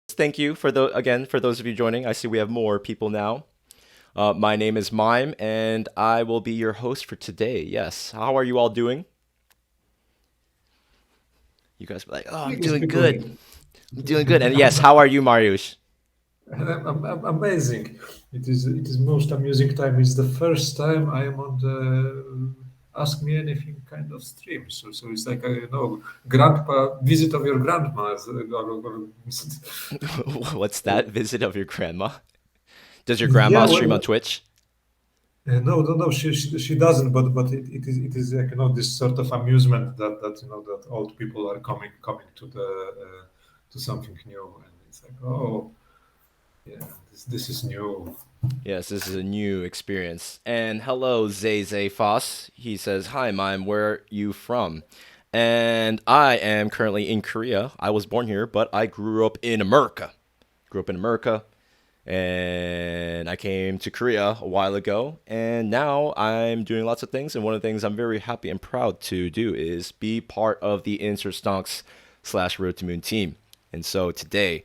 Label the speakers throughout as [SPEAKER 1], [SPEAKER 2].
[SPEAKER 1] Thank you for those of you joining. I see we have more people now. My name is Mime, and I will be your host for today. Yes, how are you all doing? You guys be like, "Oh, I'm doing
[SPEAKER 2] Speaking
[SPEAKER 1] good.
[SPEAKER 2] English.
[SPEAKER 1] I'm doing good." And yes, how are you, Mariusz?
[SPEAKER 2] Amazing. It is most amusing time. It's the first time I am on the Ask Me Anything kind of stream. So it's like grandpa visit of your grandma.
[SPEAKER 1] What's that? Visit of your grandma? Does your
[SPEAKER 2] Yeah,
[SPEAKER 1] grandma stream on Twitch?
[SPEAKER 2] no. She doesn't. But it is like this sort of amusement that that old people are coming to the to something new, and it's like, oh yeah, this is new.
[SPEAKER 1] Yes, this is a new experience. And hello, Zay Zay Foss. He says, "Hi, Mime. Where are you from?" And I am currently in Korea. I was born here, but I grew up in America. Grew up in America, and I came to Korea a while ago, and now I'm doing lots of things. And one of the things I'm very happy and proud to do is be part of the Insert Stonks slash Road to Moon team. And so today,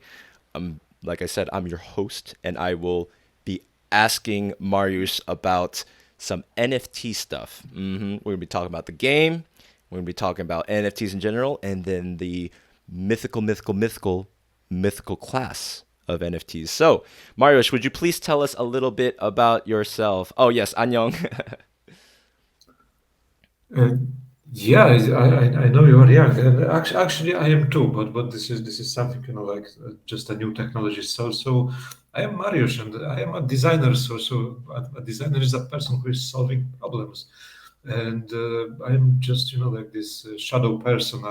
[SPEAKER 1] like I said, I'm your host, and I will be asking Mariusz about some NFT stuff. We're gonna be talking about the game. We're gonna be talking about NFTs in general, and then the mythical class of NFTs. So, Mariusz, would you please tell us a little bit about yourself? Oh yes, Anyong.
[SPEAKER 2] Uh, yeah, I know you are young, and actually I am too. But this is something like just a new technology. So I am Mariusz, and I am a designer. So a designer is a person who is solving problems, and I am just like this shadow person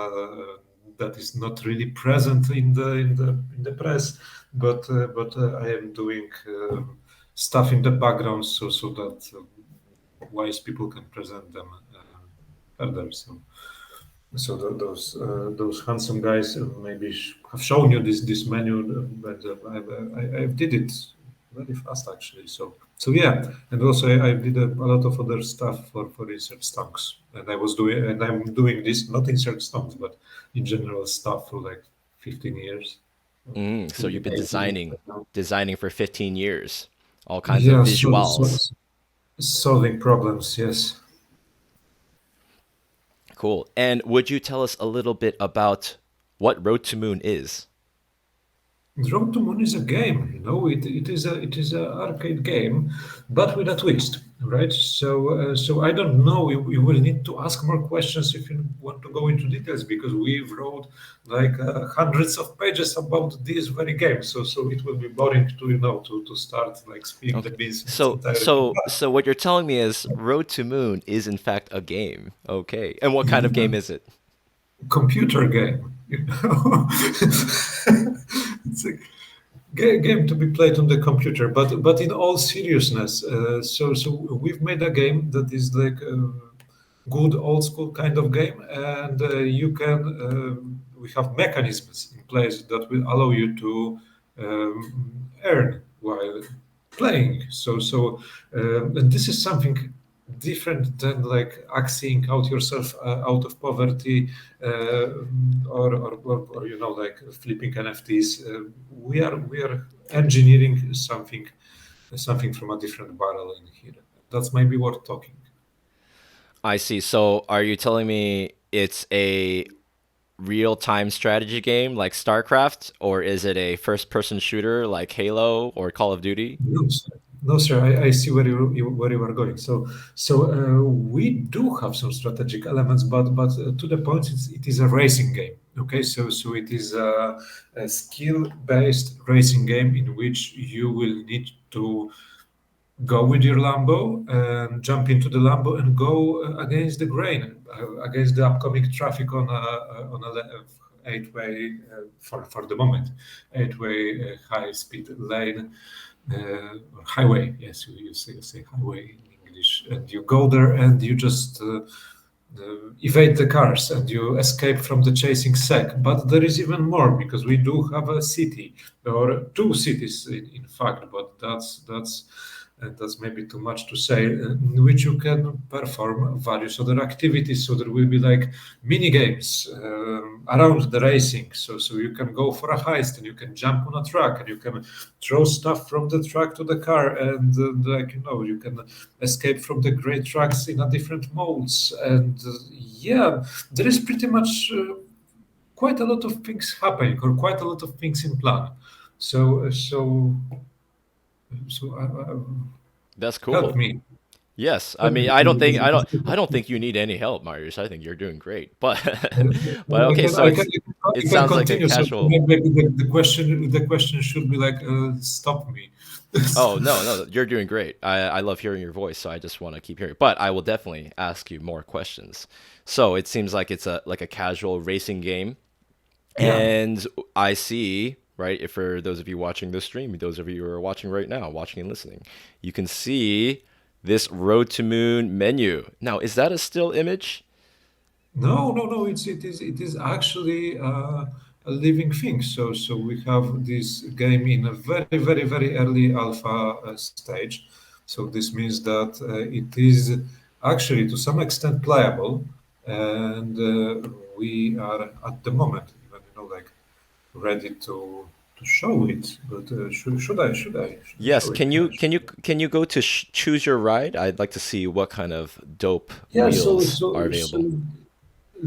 [SPEAKER 2] that is not really present in the press, but I am doing stuff in the background so that wise people can present them further. Those handsome guys maybe have shown you this menu, but I did it very fast actually. So yeah, and also I did a lot of other stuff for insert stonks, and I'm doing this not insert stonks, but in general stuff for like 15 years.
[SPEAKER 1] So you've been designing for 15 years, all kinds of
[SPEAKER 2] Yeah,
[SPEAKER 1] visuals.
[SPEAKER 2] solving problems. Yes.
[SPEAKER 1] Cool. And would you tell us a little bit about what Road to Moon is?
[SPEAKER 2] Road to Moon is a game, it is a arcade game, but with a twist, right? So I don't know. You will need to ask more questions if you want to go into details because we wrote like hundreds of pages about this very game. So it will be boring to to start like spilling the
[SPEAKER 1] Okay.
[SPEAKER 2] beans in its
[SPEAKER 1] So
[SPEAKER 2] entirety.
[SPEAKER 1] so so what you're telling me is Road to Moon is in fact a game. Okay. And what kind of
[SPEAKER 2] Yeah,
[SPEAKER 1] game is it?
[SPEAKER 2] computer game. It's a game to be played on the computer, but in all seriousness, so we've made a game that is like a good old school kind of game, and you can we have mechanisms in place that will allow you to earn while playing. And this is something different than like axing out yourself out of poverty, or like flipping NFTs. We are engineering something from a different barrel in here. That's maybe worth talking.
[SPEAKER 1] I see. So are you telling me it's a real-time strategy game like StarCraft, or is it a first-person shooter like Halo or Call of Duty?
[SPEAKER 2] No, sir. No, sir. I see where you are going. So we do have some strategic elements, but to the point, it is a racing game. Okay, so it is a skill-based racing game in which you will need to go with your Lambo and jump into the Lambo and go against the grain, against the upcoming traffic on a eight-way for the moment, eight-way high-speed lane or highway. Yes, you say highway in English, and you go there and you just evade the cars and you escape from the chasing sec. But there is even more because we do have a city or two cities in fact, but that's and that's maybe too much to say, in which you can perform various other activities. So there will be like mini games around the racing. So you can go for a heist and you can jump on a truck and you can throw stuff from the truck to the car, and like you can escape from the great trucks in a different modes. And yeah, there is pretty much quite a lot of things happening, or quite a lot of things in plan. So so
[SPEAKER 1] That's
[SPEAKER 2] help
[SPEAKER 1] cool.
[SPEAKER 2] me.
[SPEAKER 1] Yes, I
[SPEAKER 2] Help
[SPEAKER 1] mean,
[SPEAKER 2] me.
[SPEAKER 1] I don't think you need any help, Marius. I think you're doing great. But, but
[SPEAKER 2] I
[SPEAKER 1] okay,
[SPEAKER 2] can,
[SPEAKER 1] so
[SPEAKER 2] I can,
[SPEAKER 1] it
[SPEAKER 2] I can
[SPEAKER 1] sounds like a
[SPEAKER 2] continue. So
[SPEAKER 1] casual.
[SPEAKER 2] maybe the question should be like, stop me.
[SPEAKER 1] Oh no, no, you're doing great. I love hearing your voice, so I just want to keep hearing. But I will definitely ask you more questions. So it seems like it's a casual racing game,
[SPEAKER 2] Yeah.
[SPEAKER 1] and I see, right, if for those of you watching the stream, those of you who are watching right now, watching and listening, you can see this Road to Moon menu. Now, is that a still image?
[SPEAKER 2] No, no, no. It is actually a living thing. So we have this game in a very, very, very early alpha stage. So this means that it is actually to some extent playable, and we are at the moment even like ready to show it. But should I
[SPEAKER 1] Yes.
[SPEAKER 2] show it? Can I show it?
[SPEAKER 1] Can you go to choose your ride? I'd like to see what kind of dope
[SPEAKER 2] Yeah. So
[SPEAKER 1] wheels are
[SPEAKER 2] so
[SPEAKER 1] available.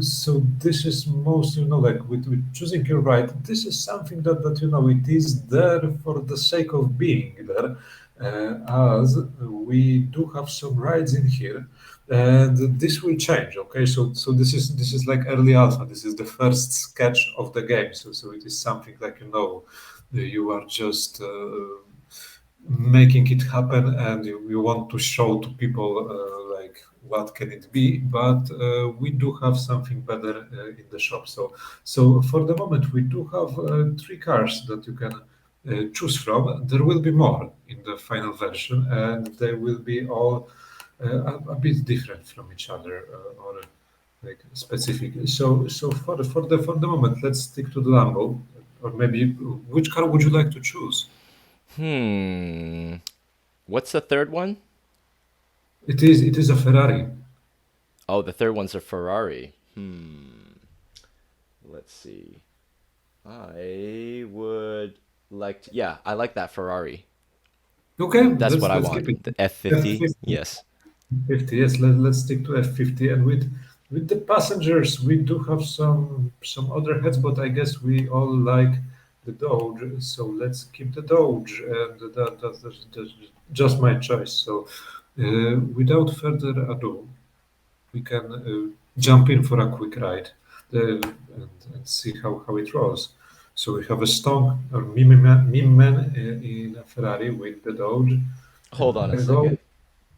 [SPEAKER 2] so So this is most, like with choosing your right. This is something that it is there for the sake of being there, as we do have some rides in here, and this will change. Okay, so this is like early alpha. This is the first sketch of the game. So it is something like you are just making it happen, and you want to show to people like what can it be, but we do have something better in the shop. So for the moment we do have three cars that you can choose from. There will be more in the final version, and they will be all a bit different from each other, or like specific. So for the moment, let's stick to the Lambo, or maybe which car would you like to choose?
[SPEAKER 1] Hmm. What's the third one?
[SPEAKER 2] It is a Ferrari.
[SPEAKER 1] Oh, the third one's a Ferrari. Hmm. Let's see. I would like to. Yeah, I like that Ferrari.
[SPEAKER 2] Okay,
[SPEAKER 1] That's what
[SPEAKER 2] let's
[SPEAKER 1] I
[SPEAKER 2] let's keep
[SPEAKER 1] want.
[SPEAKER 2] it.
[SPEAKER 1] The F50.
[SPEAKER 2] F50.
[SPEAKER 1] Yes.
[SPEAKER 2] 50, yes, let's stick to F50. And with the passengers, we do have some other heads, but I guess we all like the Doge, so let's keep the Doge, and that's just my choice. So without further ado, we can jump in for a quick ride, and see how it rolls. So we have a Stone or meme man in a Ferrari with the Doge, and
[SPEAKER 1] Hold
[SPEAKER 2] we
[SPEAKER 1] on a
[SPEAKER 2] can go.
[SPEAKER 1] second.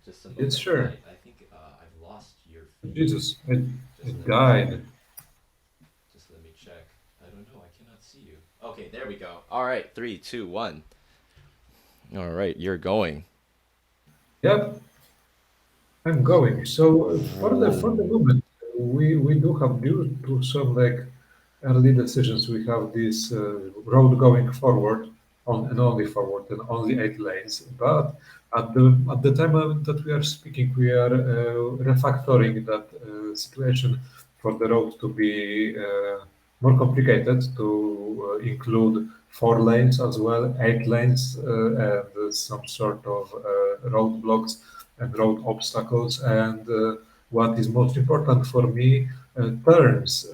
[SPEAKER 1] Just a
[SPEAKER 2] Yes,
[SPEAKER 1] moment.
[SPEAKER 2] sure.
[SPEAKER 1] I think I've lost your feed.
[SPEAKER 2] Jesus, I
[SPEAKER 1] Just let me check.
[SPEAKER 2] died.
[SPEAKER 1] Just let me check. I don't know. I cannot see you. Okay, there we go. All right, three, two, one. All right, you're going.
[SPEAKER 2] Yep, I'm going. So for the
[SPEAKER 1] Ooh.
[SPEAKER 2] moment, we do have, due to some like early decisions, we have this road going forward, on and only forward, and only 8 lanes. But at the time that we are speaking, we are refactoring that situation for the road to be more complicated, to include 4 lanes as well, 8 lanes, and some sort of roadblocks and road obstacles. And what is most important for me, turns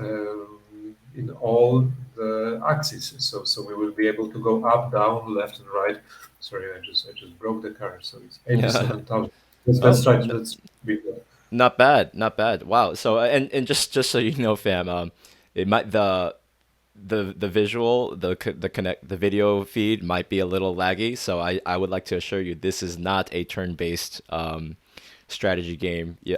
[SPEAKER 2] in all the axes. So we will be able to go up, down, left, and right. Sorry, I just broke the car. So it's 87,000.
[SPEAKER 1] Oh,
[SPEAKER 2] Let's try to let's be there.
[SPEAKER 1] not bad, not bad. Wow. So and just so you know, fam, it might the visual the video feed might be a little laggy. So I would like to assure you this is not a turn-based strategy game. Yeah.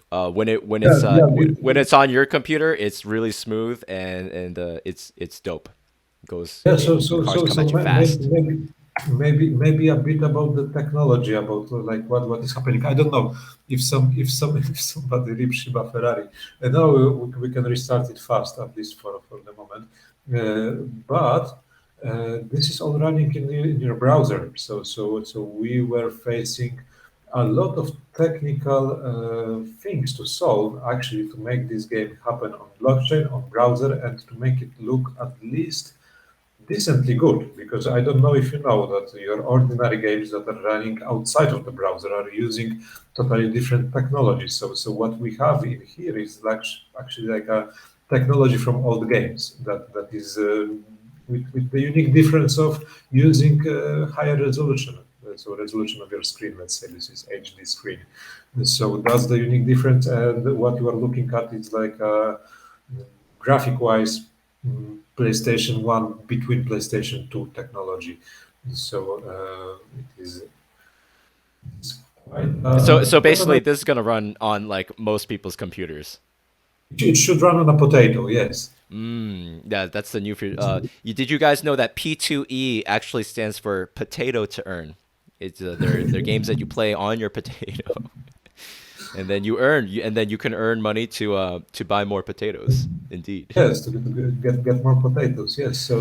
[SPEAKER 2] Yeah, yeah.
[SPEAKER 1] When it's on your computer, it's really smooth and it's dope.
[SPEAKER 2] Yeah,
[SPEAKER 1] The
[SPEAKER 2] so
[SPEAKER 1] cars
[SPEAKER 2] so
[SPEAKER 1] come
[SPEAKER 2] so
[SPEAKER 1] at you
[SPEAKER 2] maybe
[SPEAKER 1] fast.
[SPEAKER 2] maybe a bit about the technology, about like what is happening. I don't know if if somebody rips Shiba Ferrari, and now we can restart it fast, at least for the moment. But this is all running in your browser. So we were facing a lot of technical things to solve actually to make this game happen on blockchain, on browser, and to make it look at least decently good, because I don't know if you know that your ordinary games that are running outside of the browser are using totally different technologies. So what we have in here is like actually like a technology from old games that is with the unique difference of using higher resolution. So resolution of your screen, let's say this is HD screen. So that's the unique difference, and what you are looking at is like graphic wise PlayStation 1 between PlayStation 2 technology. So it's quite,
[SPEAKER 1] So
[SPEAKER 2] quite a
[SPEAKER 1] basically,
[SPEAKER 2] nice.
[SPEAKER 1] this is gonna run on like most people's computers.
[SPEAKER 2] It should run on a potato, yes.
[SPEAKER 1] Yeah, that's the new feature. Did you guys know that P2E actually stands for potato to earn? It's they're games that you play on your potato, and then and then you can earn money to buy more potatoes. Indeed.
[SPEAKER 2] Yes, to get more potatoes. Yes.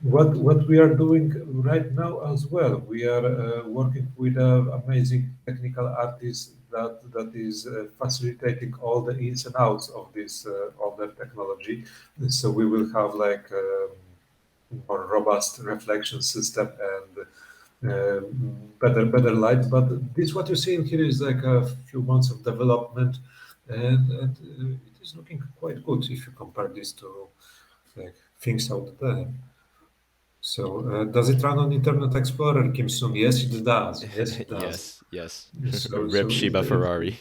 [SPEAKER 2] What we are doing right now as well, we are working with an amazing technical artist that is facilitating all the ins and outs of this of that technology. So we will have like more robust reflection system and better light. But this what you see in here is like a few months of development, and it is looking quite good if you compare this to like things out there. So does it run on Internet Explorer, Kim Sung? Yes, it does. Yes, it does.
[SPEAKER 1] Yes, yes.
[SPEAKER 2] So
[SPEAKER 1] Rip
[SPEAKER 2] so
[SPEAKER 1] Shiba Ferrari.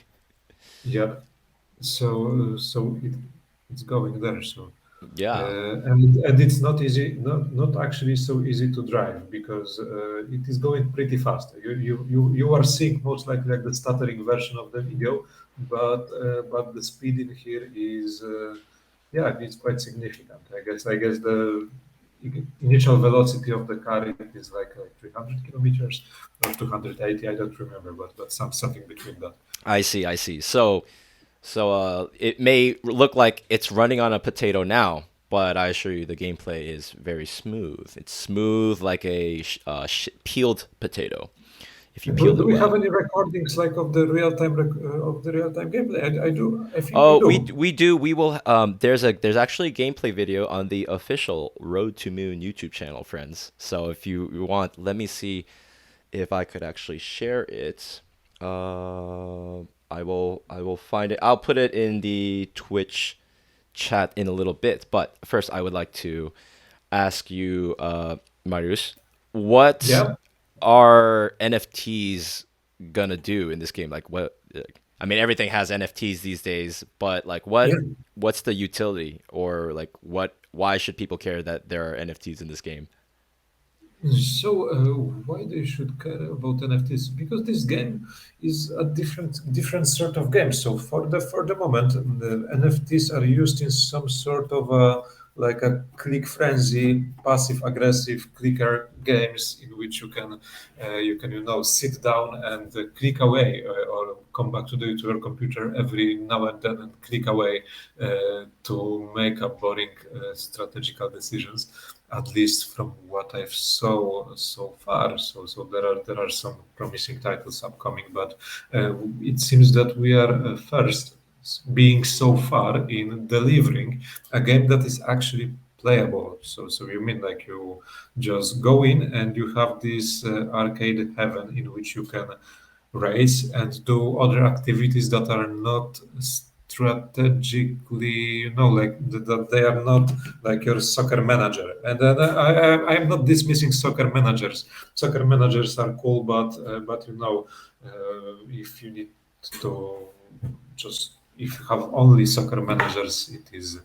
[SPEAKER 2] yeah. So it's going there. So.
[SPEAKER 1] Yeah.
[SPEAKER 2] And it's not easy, not actually so easy to drive, because it is going pretty fast. You are seeing most likely like the stuttering version of the video, but the speed in here is yeah, it's quite significant. I guess the initial velocity of the car is like 300 kilometers or 280. I don't remember, but something between that.
[SPEAKER 1] I see, I see. So it may look like it's running on a potato now, but I assure you the gameplay is very smooth. It's smooth like a peeled potato if you
[SPEAKER 2] Do,
[SPEAKER 1] peeled
[SPEAKER 2] do
[SPEAKER 1] it
[SPEAKER 2] we have
[SPEAKER 1] well.
[SPEAKER 2] any recordings like of the real time gameplay? I do. I think we
[SPEAKER 1] Oh,
[SPEAKER 2] do.
[SPEAKER 1] we do. We will. There's actually a gameplay video on the official Road to Moon YouTube channel, friends. So if you want, let me see if I could actually share it. I will find it. I'll put it in the Twitch chat in a little bit. But first, I would like to ask you, Marius, what
[SPEAKER 2] Yeah.
[SPEAKER 1] are NFTs gonna do in this game? Like, what? I mean, everything has NFTs these days, but like,
[SPEAKER 2] Yeah.
[SPEAKER 1] what's the utility, or like, what? Why should people care that there are NFTs in this game?
[SPEAKER 2] So why they should care about NFTs? Because this game is a different sort of game. So for the moment, the NFTs are used in some sort of like a click frenzy, passive aggressive clicker games in which you can sit down and click away or come back to your computer every now and then and click away to make up boring strategical decisions, at least from what I've saw so far. So there are some promising titles upcoming, but it seems that we are first being so far in delivering a game that is actually playable. So you mean like you just go in and you have this arcade heaven in which you can race and do other activities that are not strategically, like that they are not like your soccer manager. And then I'm not dismissing soccer managers. Soccer managers are cool, but if you need to just if you have only soccer managers, it is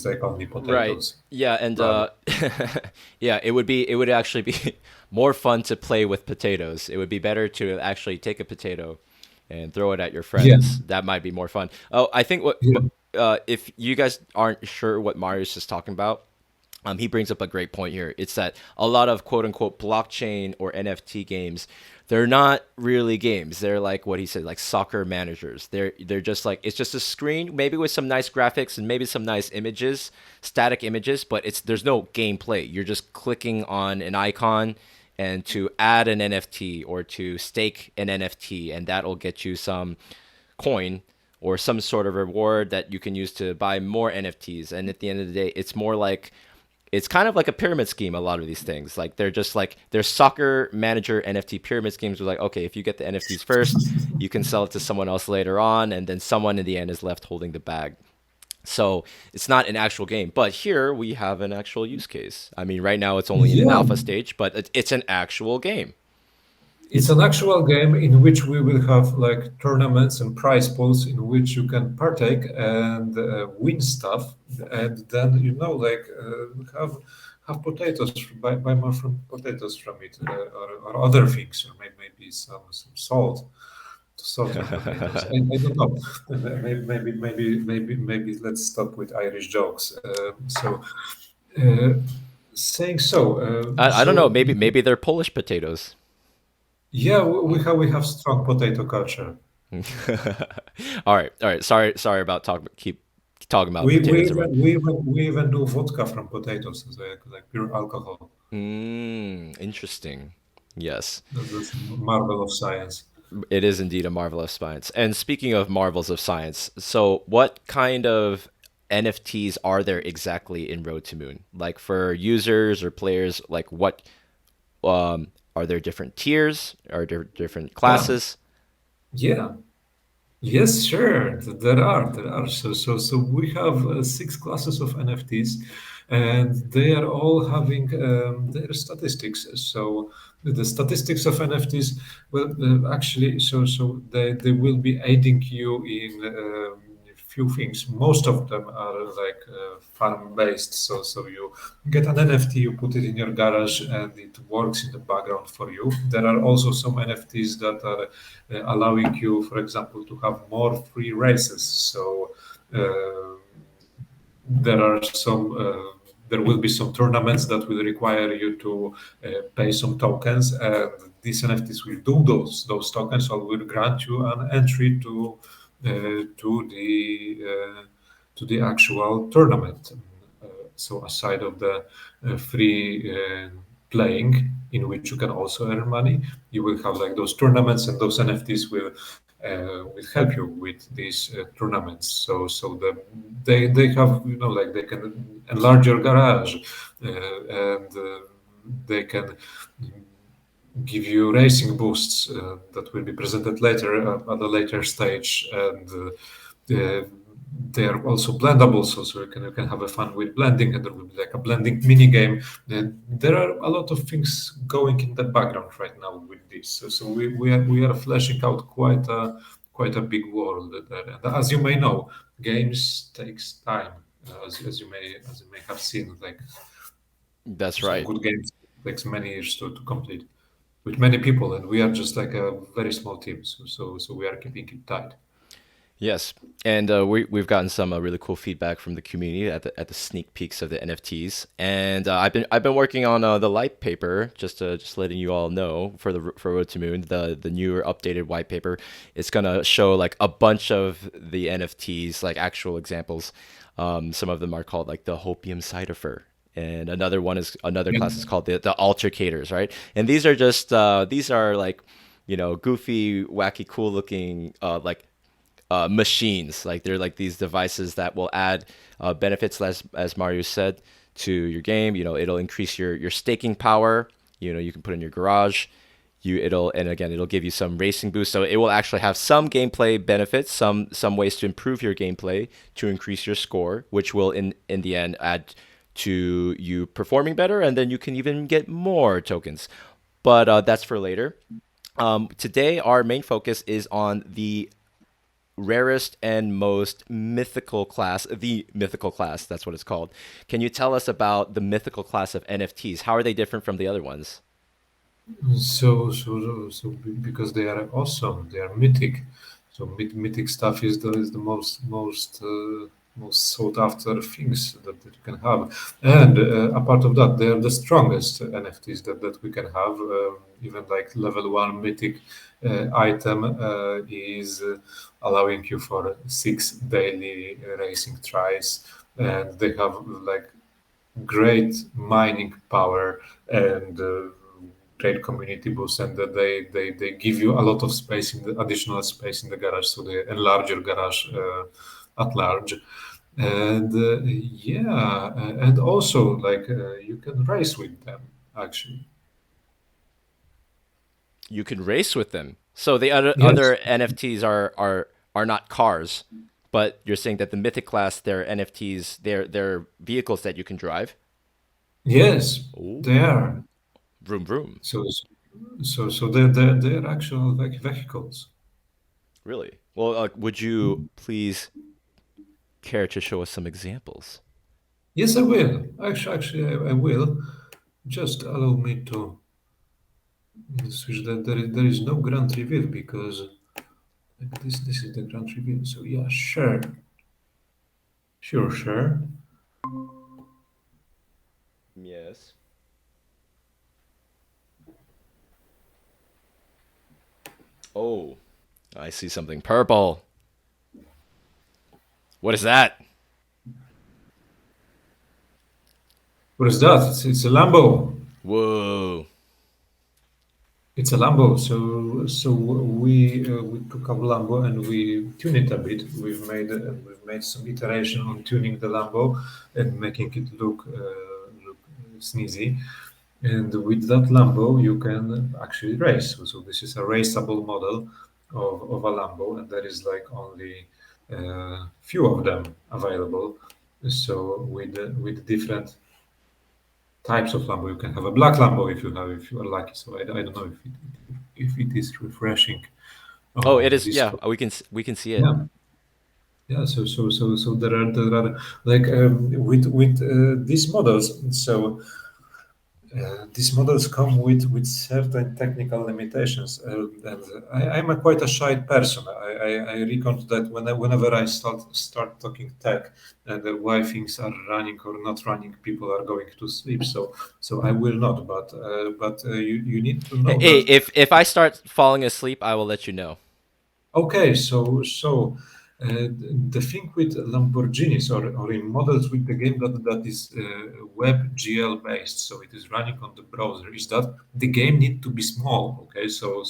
[SPEAKER 2] like only
[SPEAKER 1] Right.
[SPEAKER 2] potatoes.
[SPEAKER 1] Yeah, and
[SPEAKER 2] Rather.
[SPEAKER 1] yeah, it would actually be more fun to play with potatoes. It would be better to actually take a potato and throw it at your
[SPEAKER 2] Yeah,
[SPEAKER 1] friends. That might be more fun. Oh, I think
[SPEAKER 2] yeah,
[SPEAKER 1] if you guys aren't sure what Marius is talking about, He brings up a great point here. It's that a lot of quote unquote blockchain or NFT games, they're not really games. They're like what he said, like soccer managers. They're just like it's just a screen, maybe with some nice graphics and maybe some nice images, static images, but it's there's no gameplay. You're just clicking on an icon and to add an NFT or to stake an NFT, and that'll get you some coin or some sort of reward that you can use to buy more NFTs. And at the end of the day, it's more like it's kind of like a pyramid scheme. A lot of these things, like they're just like they're soccer manager NFT pyramid schemes. Where like, okay, if you get the NFTs first, you can sell it to someone else later on, and then someone in the end is left holding the bag. So it's not an actual game, but here we have an actual use case. I mean, right now it's only in an
[SPEAKER 2] Yeah,
[SPEAKER 1] alpha stage, but it's an actual game.
[SPEAKER 2] it's an actual game in which we will have like tournaments and prize pools in which you can partake and win stuff, and then like have potatoes, buy more from potatoes from it, or other things, or maybe some salt your potatoes. I don't know. Maybe let's stop with Irish jokes. Uh, saying so.
[SPEAKER 1] I don't know. Maybe they're Polish potatoes.
[SPEAKER 2] Yeah, we have strong potato culture.
[SPEAKER 1] All right. Sorry about keep talking about
[SPEAKER 2] We we
[SPEAKER 1] potatoes, everyone.
[SPEAKER 2] even we even, we even do vodka from potatoes, like pure alcohol.
[SPEAKER 1] Interesting. Yes,
[SPEAKER 2] That's a marvel of science.
[SPEAKER 1] it is indeed a marvel of science. And speaking of marvels of science, so what kind of NFTs are there exactly in Road to Moon? Like for users or players, like what are there different tiers? Are there different
[SPEAKER 2] Yeah,
[SPEAKER 1] classes?
[SPEAKER 2] yeah. Yes, sure. There are. So we have six classes of NFTs, and they are all having their statistics. So the statistics of NFTs, well, actually, so they will be aiding you in few things. Most of them are like farm based. So you get an NFT, you put it in your garage, and it works in the background for you. There are also some NFTs that are allowing you, for example, to have more free races. So uh, there are some. There will be some tournaments that will require you to pay some tokens, and these NFTs will do those tokens, or will grant you an entry to the actual tournament. So aside of the free playing, in which you can also earn money, you will have like those tournaments, and those NFTs will help you with these tournaments. So they have, like they can enlarge your garage, and they can give you racing boosts that will be presented later at a later stage, and they are also blendable, so you can have a fun with blending, and there will be like a blending mini game. And there are a lot of things going in the background right now with this. So we are fleshing out quite a big world there. And as you may know, games takes time. As you may have seen, like
[SPEAKER 1] That's
[SPEAKER 2] some
[SPEAKER 1] right.
[SPEAKER 2] good games takes many years to complete with many people, and we are just like a very small team. So we are keeping it tight.
[SPEAKER 1] Yes, and we've gotten some really cool feedback from the community at the sneak peeks of the NFTs, and I've been working on the light paper, just letting you all know for Road to Moon, the newer updated white paper. It's gonna show like a bunch of the NFTs, like actual examples. Some of them are called like the Hopium Cypher, and another
[SPEAKER 2] Yeah.
[SPEAKER 1] class is called the Altercators, right? And these are like goofy, wacky, cool looking like machines. Like they're like these devices that will add benefits, as Mariusz said, to your game. It'll increase your staking power. You can put in your garage. And again it'll give you some racing boost. So it will actually have some gameplay benefits, some ways to improve your gameplay to increase your score, which will in the end add to you performing better, and then you can even get more tokens. But that's for later. Today our main focus is on the rarest and most mythical class, the mythical class, that's what it's called. Can you tell us about the mythical class of NFTs? How are they different from the other ones?
[SPEAKER 2] Because they are awesome, they are mythic. So mythic stuff is the most most sought after things that you can have. And apart of that, they are the strongest NFTs that we can have. Even like level one mythic item is allowing you for 6 daily racing tries. And they have like great mining power and great community boost, and that they give you a lot of space in the additional space in the garage, so they enlarge your garage at large. And yeah, and also like you can race with them actually.
[SPEAKER 1] You can race with them. So the other
[SPEAKER 2] Yes,
[SPEAKER 1] NFTs are not cars, but you're saying that the Mythic class, they're NFTs, they're vehicles that you can drive.
[SPEAKER 2] yes, they
[SPEAKER 1] Ooh,
[SPEAKER 2] are.
[SPEAKER 1] vroom vroom.
[SPEAKER 2] So so they're actual like vehicles.
[SPEAKER 1] Really? Well, would you please care to show us some examples?
[SPEAKER 2] Yes, I will. Actually, I will. Just allow me to switch that. There is no grand reveal because this is the grand reveal. So yeah, sure, sure.
[SPEAKER 1] Yes. Oh, I see something purple. What is that?
[SPEAKER 2] What is that? It's a Lambo.
[SPEAKER 1] Whoa.
[SPEAKER 2] It's a Lambo. So we took our Lambo and we tuned it a bit. We've made some iteration on tuning the Lambo and making it look sneezy. And with that Lambo, you can actually race. So this is a raceable model of a Lambo, and there is like only few of them available. So with different types of Lambo, you can have a black Lambo if you are lucky. So I don't know if it is refreshing
[SPEAKER 1] Oh, it
[SPEAKER 2] on
[SPEAKER 1] is.
[SPEAKER 2] this.
[SPEAKER 1] Yeah, we can see it.
[SPEAKER 2] Yeah, yeah. So there are like with these models. So these models come with certain technical limitations, and I'm a quite a shy person. I reckon that whenever I start talking tech and why things are running or not running, people are going to sleep. So I will not. But you need to know
[SPEAKER 1] Hey,
[SPEAKER 2] that.
[SPEAKER 1] if I start falling asleep, I will let you know.
[SPEAKER 2] Okay, the thing with Lamborghinis or in models with the game that is WebGL based, so it is running on the browser, is that the game need to be small. Okay, so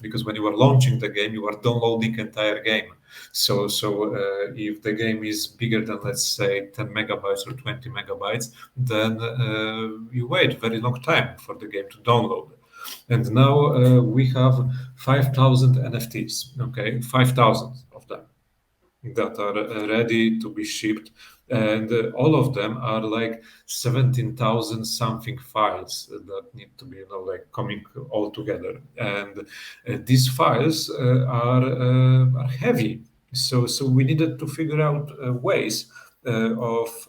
[SPEAKER 2] because when you are launching the game, you are downloading entire game. So if the game is bigger than let's say 10 megabytes or 20 megabytes, then you wait very long time for the game to download. And now we have 5,000 NFTs, okay, 5,000 of them that are ready to be shipped. And all of them are like 17,000 something files that need to be, like coming all together. And these files are heavy. So we needed to figure out ways of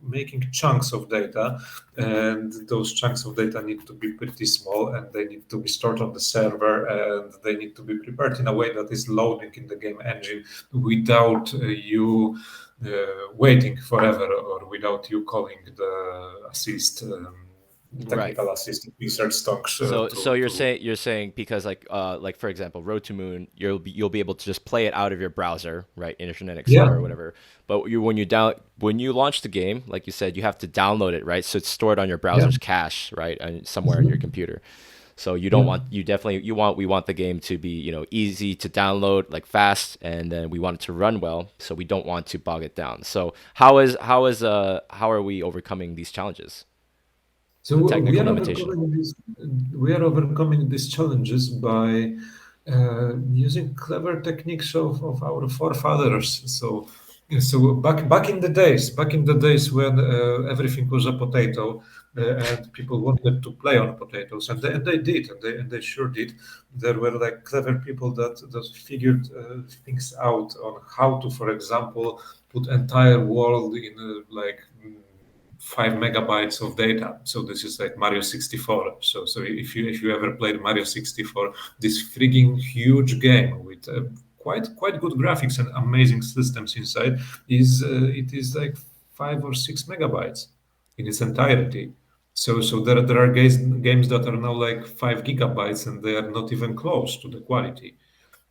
[SPEAKER 2] making chunks of data, and those chunks of data need to be pretty small, and they need to be stored on the server, and they need to be prepared in a way that is loading in the game engine without you waiting forever, or without you calling the assist
[SPEAKER 1] Right.
[SPEAKER 2] technical assist research stocks
[SPEAKER 1] So
[SPEAKER 2] to
[SPEAKER 1] you're saying because like for example, Road to Moon, you'll be able to just play it out of your browser, right, Internet
[SPEAKER 2] yeah,
[SPEAKER 1] Explorer or whatever. But when you launch the game, like you said, you have to download it, right? So it's stored on your
[SPEAKER 2] yeah,
[SPEAKER 1] browser's cache, right, and somewhere in your
[SPEAKER 2] mhm,
[SPEAKER 1] computer. So you don't
[SPEAKER 2] yeah.
[SPEAKER 1] want you definitely you want we want the game to be easy to download, like fast, and then we want it to run well. So we don't want to bog it down. So how are we overcoming these challenges,
[SPEAKER 2] So
[SPEAKER 1] the
[SPEAKER 2] we
[SPEAKER 1] technical
[SPEAKER 2] are
[SPEAKER 1] limitation?
[SPEAKER 2] overcoming these challenges by using clever techniques of our forefathers. So back in the days when everything was a potato, and people wanted to play on potatoes, and they did, and they sure did. There were like clever people that figured things out on how to, for example, put entire world in 5 megabytes of data. So this is like Mario 64. So if you ever played Mario 64, this frigging huge game with quite good graphics and amazing systems inside, is it is like 5 or 6 megabytes in its entirety. So there are games that are now like 5 gigabytes, and they are not even close to the quality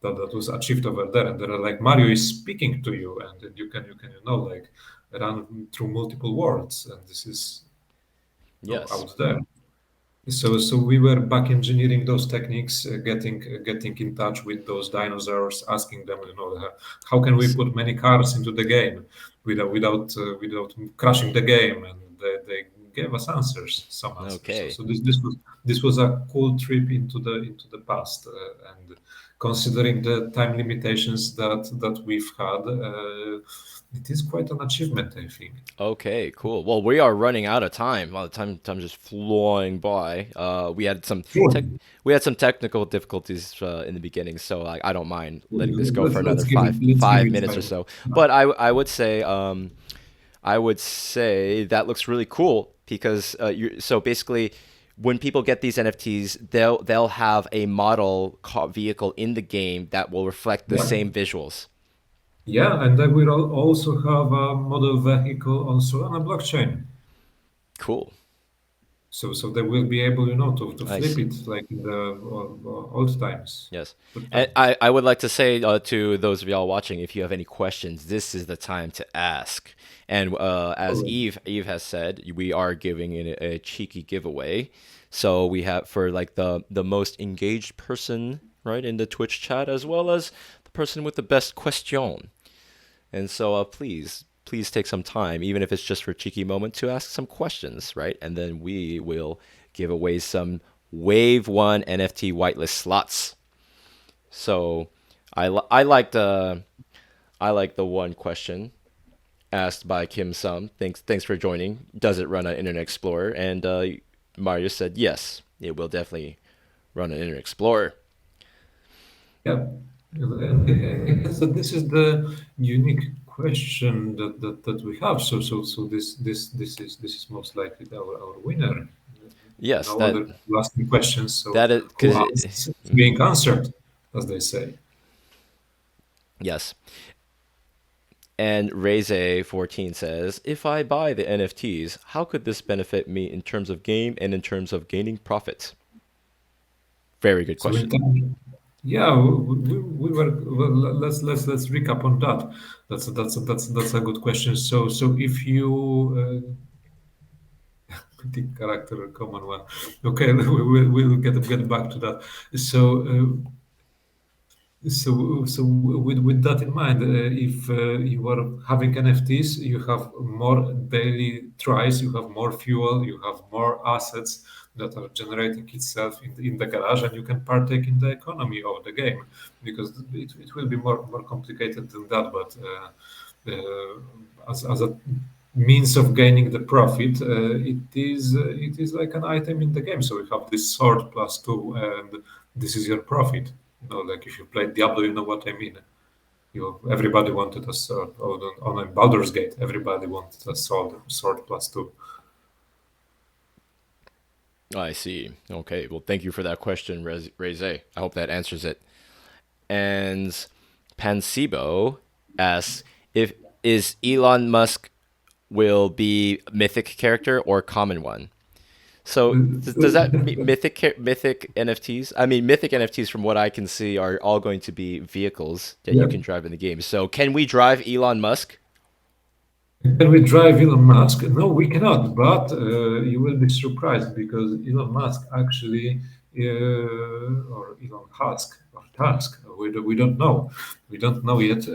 [SPEAKER 2] that was achieved over there. And there are like Mario is speaking to you, and then you can like run through multiple worlds, and this is
[SPEAKER 1] Yes.
[SPEAKER 2] out there. So we were back engineering those techniques, getting in touch with those dinosaurs, asking them, how can we
[SPEAKER 1] S-
[SPEAKER 2] put many cars into the game without crashing the game, and they gave us answers, some answers. So,
[SPEAKER 1] Okay.
[SPEAKER 2] so this was a cool trip into the past, and considering the time limitations that we've had, it is quite an achievement, I think.
[SPEAKER 1] Okay, cool. Well, we are running out of time. Well, time just flying by.
[SPEAKER 2] Sure.
[SPEAKER 1] We had some technical difficulties in the beginning, so I don't mind letting this go for
[SPEAKER 2] Let's
[SPEAKER 1] another
[SPEAKER 2] give it
[SPEAKER 1] five
[SPEAKER 2] let's give
[SPEAKER 1] five
[SPEAKER 2] it
[SPEAKER 1] minutes or
[SPEAKER 2] five.
[SPEAKER 1] so. But I would say that looks really cool because so basically when people get these NFTs, they'll have a model vehicle in the game that will reflect the
[SPEAKER 2] Yeah.
[SPEAKER 1] same visuals.
[SPEAKER 2] Yeah, and then we'll also have a model vehicle on Solana blockchain.
[SPEAKER 1] Cool.
[SPEAKER 2] So they will be able, to
[SPEAKER 1] I
[SPEAKER 2] flip
[SPEAKER 1] see.
[SPEAKER 2] it like in the old times.
[SPEAKER 1] Yes.
[SPEAKER 2] Good
[SPEAKER 1] And
[SPEAKER 2] times.
[SPEAKER 1] I would like to say to those of y'all watching, if you have any questions, this is the time to ask. And as
[SPEAKER 2] All
[SPEAKER 1] Eve has said, we are giving it a cheeky giveaway. So we have for like the most engaged person, right, in the Twitch chat, as well as the person with the best question. And so please take some time, even if it's just for a cheeky moment, to ask some questions, right? And then we will give away some Wave 1 NFT whitelist slots. So I like the one question asked by Kim Sum. Thanks for joining. Does it run an Internet Explorer? And Mario said yes, it will definitely run an Internet Explorer.
[SPEAKER 2] Yeah. And I guess that this is the unique question that we have. So this is most likely our winner.
[SPEAKER 1] Yes,
[SPEAKER 2] No other lasting questions. So
[SPEAKER 1] that is
[SPEAKER 2] who
[SPEAKER 1] because
[SPEAKER 2] asks is being answered, as they say.
[SPEAKER 1] yes. And Reze14 says, if I buy the NFTs, how could this benefit me in terms of game and in terms of gaining profits? Very good
[SPEAKER 2] So in
[SPEAKER 1] question.
[SPEAKER 2] terms, yeah, we were. Well, let's recap on that. That's a good question. So if you the character common one, okay, we'll get back to that. So. So with that in mind, if you are having NFTs, you have more daily tries, you have more fuel, you have more assets that are generating itself in the garage, and you can partake in the economy of the game, because it will be more complicated than that. But as a means of gaining the profit, it is like an item in the game. So you have this sword +2, and this is your profit. Like if you play Diablo, you know what I mean. Everybody wanted a sword. On a Baldur's Gate, everybody wanted a sword +2.
[SPEAKER 1] I see. Okay. Well, thank you for that question, Reze. I hope that answers it. And Pansebo asks if is Elon Musk will be mythic character or common one. So does that mean mythic NFTs? I mean, mythic NFTs, from what I can see, are all going to be vehicles that you
[SPEAKER 2] Yeah.
[SPEAKER 1] can drive in the game. So can we drive Elon Musk?
[SPEAKER 2] Can we drive Elon Musk? No, we cannot. But you will be surprised because Elon Musk actually, or Elon Husk or Tusk, we don't know. We don't know yet.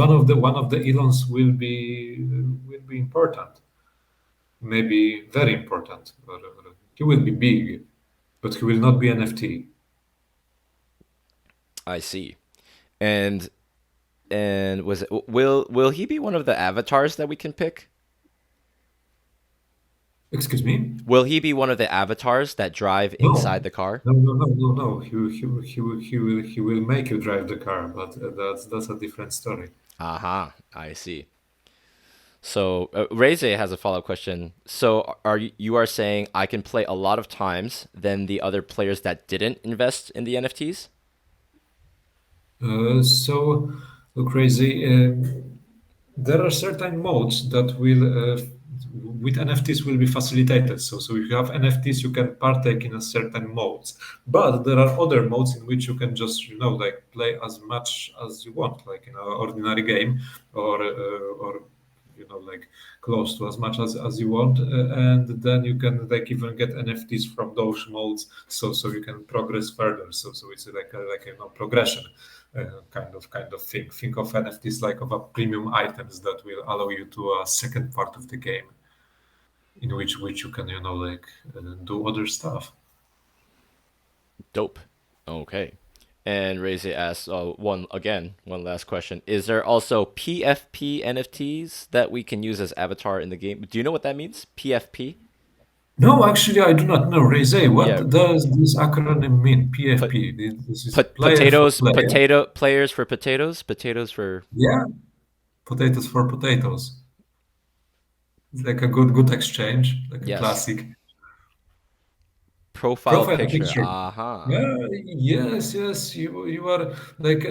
[SPEAKER 2] One of the Elons will be important, maybe very important. Or he will be big, but he will not be NFT.
[SPEAKER 1] I see. And was it will he be one of the avatars that we can pick?
[SPEAKER 2] Excuse me?
[SPEAKER 1] Will he be one of the avatars that drive inside
[SPEAKER 2] No.
[SPEAKER 1] the car?
[SPEAKER 2] No, no, no, no, no. He will make you drive the car, but that's a different story.
[SPEAKER 1] Aha, I see. So Reze has a follow-up question. So you are saying I can play a lot of times than the other players that didn't invest in the NFTs?
[SPEAKER 2] So crazy. There are certain modes that will with NFTs will be facilitated. So if you have NFTs, you can partake in a certain modes. But there are other modes in which you can just like play as much as you want, like in an ordinary game, or like close to as much as you want, and then you can like even get NFTs from those modes, so you can progress further. So it's like a progression kind of thing. Think of NFTs like of a premium items that will allow you to a second part of the game in which you can like do other stuff.
[SPEAKER 1] Dope. Okay. And Reze asks one last question. Is there also PFP NFTs that we can use as avatar in the game? Do you know what that means? PFP?
[SPEAKER 2] No, actually, I do not know. Reze,
[SPEAKER 1] Yeah,
[SPEAKER 2] what does this acronym mean?
[SPEAKER 1] put,
[SPEAKER 2] PFP. This is player for player.
[SPEAKER 1] potato players for potatoes, potatoes for
[SPEAKER 2] Yeah, potatoes for potatoes. It's like a good exchange, like a
[SPEAKER 1] yes.
[SPEAKER 2] classic
[SPEAKER 1] Profile
[SPEAKER 2] profile
[SPEAKER 1] picture.
[SPEAKER 2] picture.
[SPEAKER 1] Aha.
[SPEAKER 2] Yeah, yes. You are like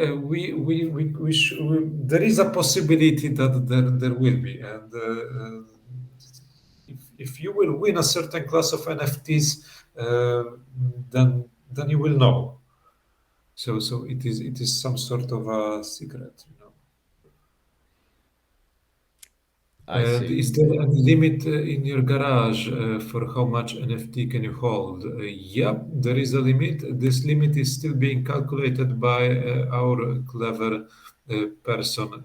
[SPEAKER 2] there is a possibility that there will be, and if you will win a certain class of NFTs, then you will know. So it is some sort of a secret.
[SPEAKER 1] I
[SPEAKER 2] And
[SPEAKER 1] see.
[SPEAKER 2] is there a limit in your garage for how much NFT can you hold? Yep, there is a limit. This limit is still being calculated by our clever person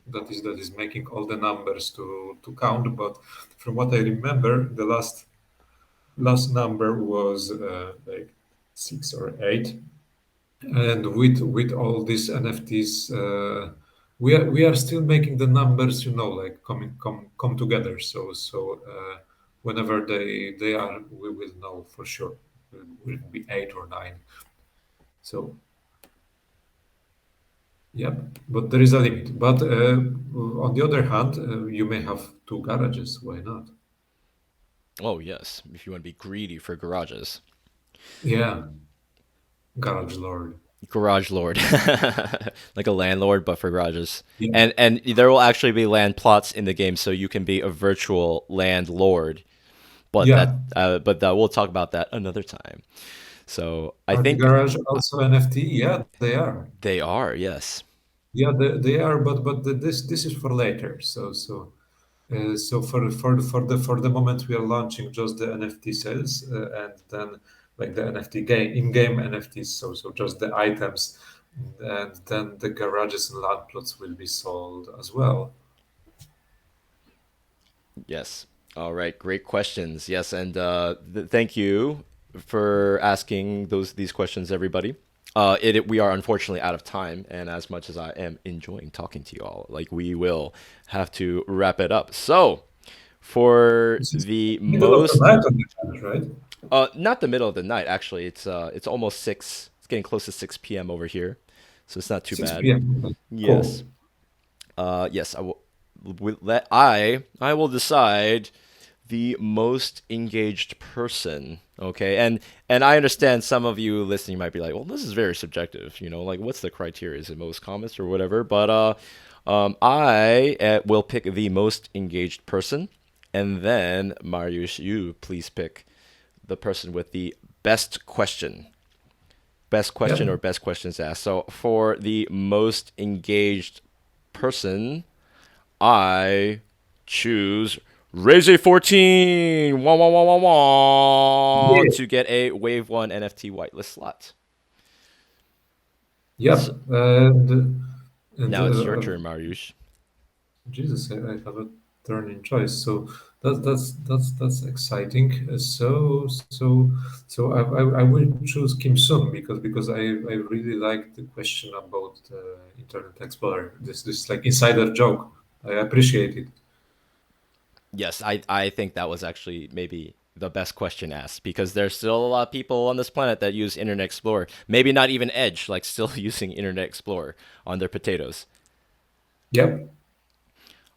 [SPEAKER 2] that is making all the numbers to count. But from what I remember, the last number was like 6 or 8, and with all these NFTs, we are still making the numbers, like come together. So whenever they are, we will know for sure. Will it be 8 or 9? So yep, but there is a limit. But on the other hand, you may have two garages. Why not?
[SPEAKER 1] Oh yes, if you want to be greedy for garages.
[SPEAKER 2] Yeah, garage lord.
[SPEAKER 1] Garage lord. Like a landlord but for garages.
[SPEAKER 2] Yeah,
[SPEAKER 1] And there will actually be land plots in the game so you can be a virtual landlord.
[SPEAKER 2] yeah.
[SPEAKER 1] But we'll talk about that another time. So I
[SPEAKER 2] Are the
[SPEAKER 1] think
[SPEAKER 2] garage also NFT? Yeah, they are.
[SPEAKER 1] they are, yes.
[SPEAKER 2] Yeah, they are, but this is for later. So for the moment, we are launching just the NFT sales, and then like the NFT game in-game NFTs. So just the items, and then the garages and land plots will be sold as well.
[SPEAKER 1] Yes. All right. Great questions. Yes, and thank you for asking these questions, everybody. We are unfortunately out of time, and as much as I am enjoying talking to you all, like we will have to wrap it up. So, for
[SPEAKER 2] This is
[SPEAKER 1] the
[SPEAKER 2] middle of the
[SPEAKER 1] most,
[SPEAKER 2] night on the challenge, right?
[SPEAKER 1] not the middle of the night, actually, it's almost 6. It's getting close to 6 p.m. over here, so it's not too
[SPEAKER 2] 6
[SPEAKER 1] bad.
[SPEAKER 2] p.m. Okay.
[SPEAKER 1] Yes.
[SPEAKER 2] Cool.
[SPEAKER 1] Yes, I will decide the most engaged person. Okay, and I understand some of you listening might be like, well, this is very subjective. Like what's the criteria? Is it most comments or whatever? But I will pick the most engaged person, and then Mariusz, you please pick the person with the best question. Best question or
[SPEAKER 2] Yep.
[SPEAKER 1] best questions asked. So for the most engaged person, I choose Raise 14 wah, wah, wah, wah, wah,
[SPEAKER 2] Yeah.
[SPEAKER 1] to get a Wave 1 NFT whitelist slot.
[SPEAKER 2] Yep.
[SPEAKER 1] So
[SPEAKER 2] And
[SPEAKER 1] now it's your turn, Mariusz.
[SPEAKER 2] Jesus, I have a turn in choice. So that's exciting. So I will choose Kim Sung because I really like the question about Internet Explorer. This like insider joke. I appreciate it.
[SPEAKER 1] Yes, I think that was actually maybe the best question asked because there's still a lot of people on this planet that use Internet Explorer. Maybe not even Edge, like still using Internet Explorer on their potatoes.
[SPEAKER 2] Yep.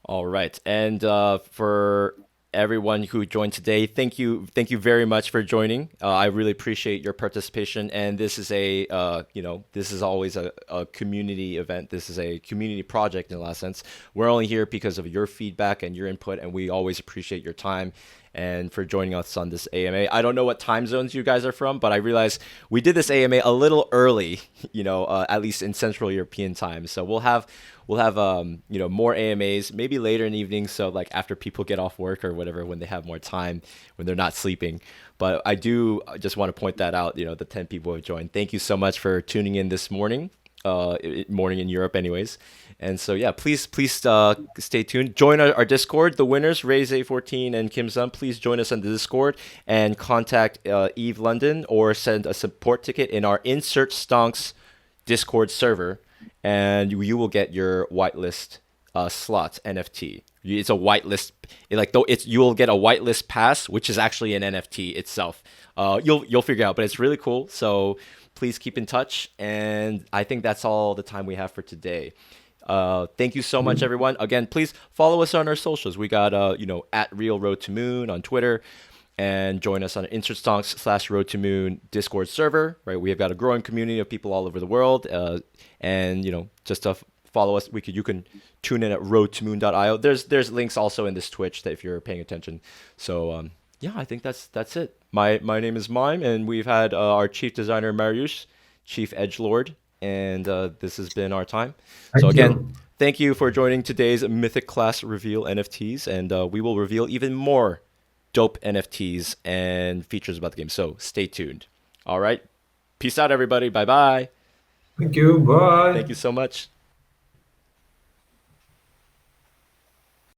[SPEAKER 1] All right. And for everyone who joined today. Thank you very much for joining. I really appreciate your participation. And this is this is always a community event. This is a community project in a lot of sense. We're only here because of your feedback and your input, and we always appreciate your time and for joining us on this AMA. I don't know what time zones you guys are from, but I realized we did this AMA a little early, at least in Central European time. So we'll have more AMAs maybe later in the evening, so like after people get off work or whatever, when they have more time, when they're not sleeping. But I do just want to point that out, the 10 people who have joined. Thank you so much for tuning in this morning, morning in Europe anyways. And so yeah, please stay tuned. Join our Discord. The winners, Ray's A14 and Kim Sun, please join us on the Discord and contact Eve London or send a support ticket in our Insert Stonks Discord server, and you will get your whitelist slots NFT. It's a whitelist, like though it's you will get a whitelist pass, which is actually an NFT itself. You'll figure out, but it's really cool. So please keep in touch, and I think that's all the time we have for today. Thank you so much, everyone. Again, please follow us on our socials. We got at Real Road to Moon on Twitter, and join us on Interstonks/Road to Moon Discord server. Right, we have got a growing community of people all over the world, and just to follow us, you can tune in at roadtomoon.io. There's links also in this Twitch that if you're paying attention. So yeah, I think that's it. My name is Mime, and we've had our chief designer Mariusz, chief edgelord, and this has been our time. So
[SPEAKER 2] Thank
[SPEAKER 1] again,
[SPEAKER 2] you.
[SPEAKER 1] thank you for joining today's Mythic Class Reveal NFTs, and we will reveal even more dope NFTs and features about the game. So stay tuned. All right. Peace out, everybody. Bye bye.
[SPEAKER 2] Thank you.
[SPEAKER 1] Thank
[SPEAKER 2] Bye.
[SPEAKER 1] you so much.